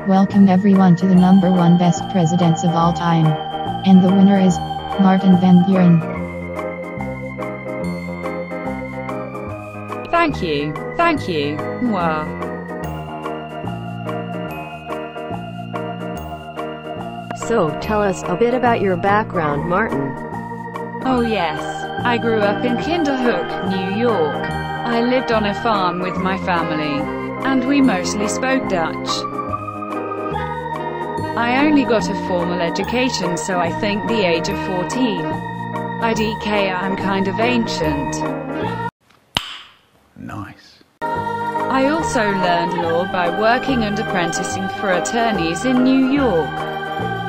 Welcome everyone to the number one best presidents of all time. And the winner is Martin Van Buren. Thank you. Thank you. Mwah. So, tell us a bit about your background, Martin. Oh yes, I grew up in Kinderhook, New York. I lived on a farm with my family, and we mostly spoke Dutch. I only got a formal education, so I think the age of 14. I'm kind of ancient. Nice. I also learned law by working and apprenticing for attorneys in New York.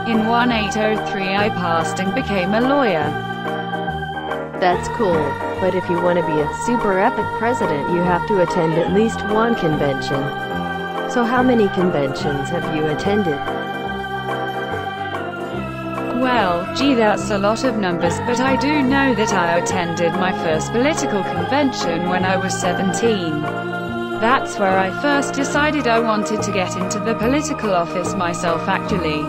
In 1803 I passed and became a lawyer. That's cool, but if you want to be a super epic president, you have to attend at least one convention. So how many conventions have you attended? Well, gee, that's a lot of numbers, but I do know that I attended my first political convention when I was 17. That's where I first decided I wanted to get into the political office myself, actually.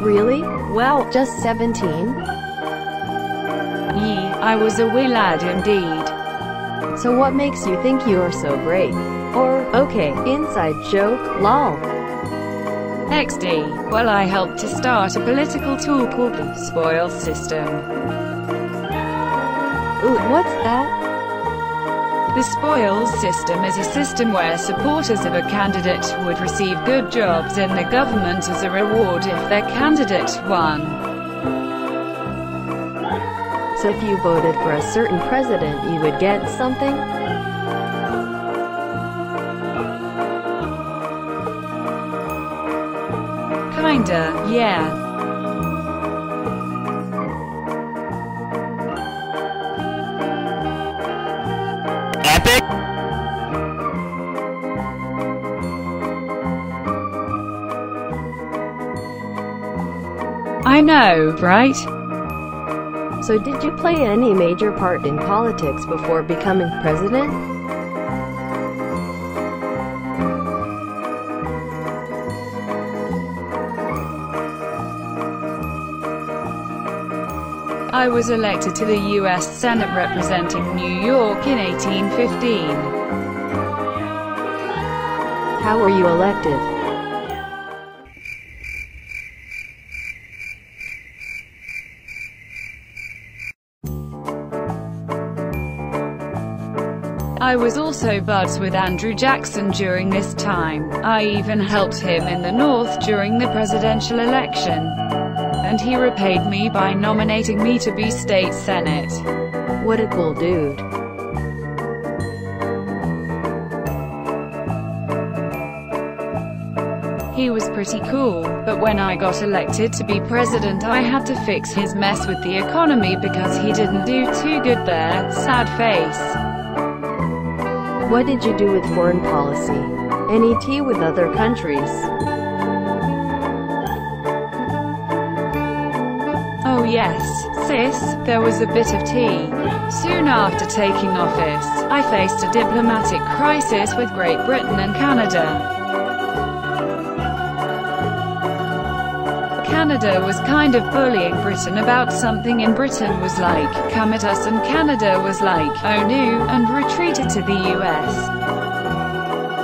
Really? Well, just 17? I was a wee lad indeed. So what makes you think you are so great? Or, okay, inside joke, lol. XD. Well, I helped to start a political tool called the Spoils System. Ooh, what's that? The Spoils System is a system where supporters of a candidate would receive good jobs in the government as a reward if their candidate won. So if you voted for a certain president, you would get something? Kinda, yeah. Epic? I know, right? So did you play any major part in politics before becoming president? I was elected to the U.S. Senate representing New York in 1815. How were you elected? I was also buds with Andrew Jackson during this time. I even helped him in the North during the presidential election. And he repaid me by nominating me to be state senate. What a cool dude. He was pretty cool, but when I got elected to be president I had to fix his mess with the economy because he didn't do too good there, sad face. What did you do with foreign policy? Any tea with other countries? Oh yes, sis, there was a bit of tea. Soon after taking office, I faced a diplomatic crisis with Great Britain and Canada. Canada was kind of bullying Britain about something, and Britain was like, come at us, and Canada was like, oh no, and retreated to the US.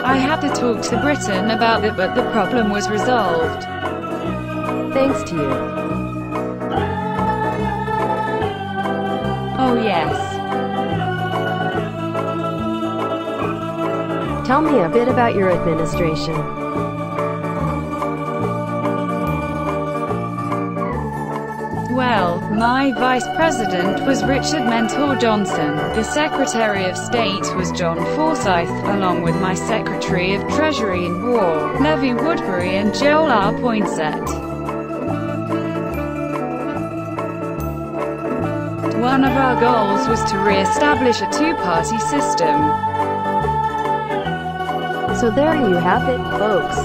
I had to talk to Britain about it, but the problem was resolved. Thanks to you. Oh yes. Tell me a bit about your administration. Well, my vice president was Richard Mentor Johnson, the Secretary of State was John Forsyth, along with my Secretary of Treasury and War, Levy Woodbury, and Joel R. Poinsett. One of our goals was to re-establish a two-party system. So there you have it, folks.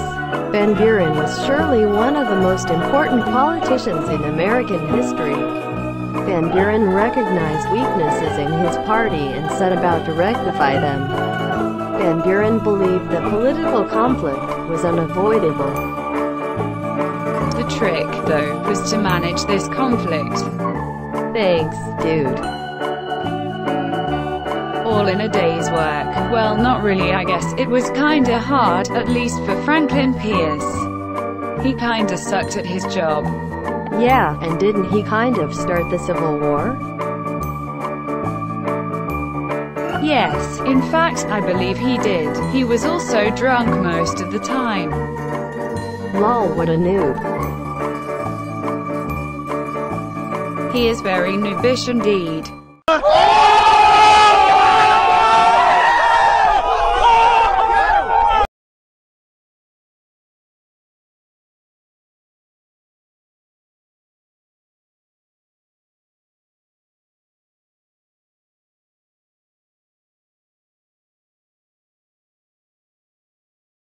Van Buren was surely one of the most important politicians in American history. Van Buren recognized weaknesses in his party and set about to rectify them. Van Buren believed that political conflict was unavoidable. The trick, though, was to manage this conflict. Thanks, dude. All in a day's work. Well, not really, I guess. It was kinda hard, at least for Franklin Pierce. He kinda sucked at his job. Yeah, and didn't he kind of start the Civil War? Yes, in fact, I believe he did. He was also drunk most of the time. Lol, what a noob. He is very noobish indeed.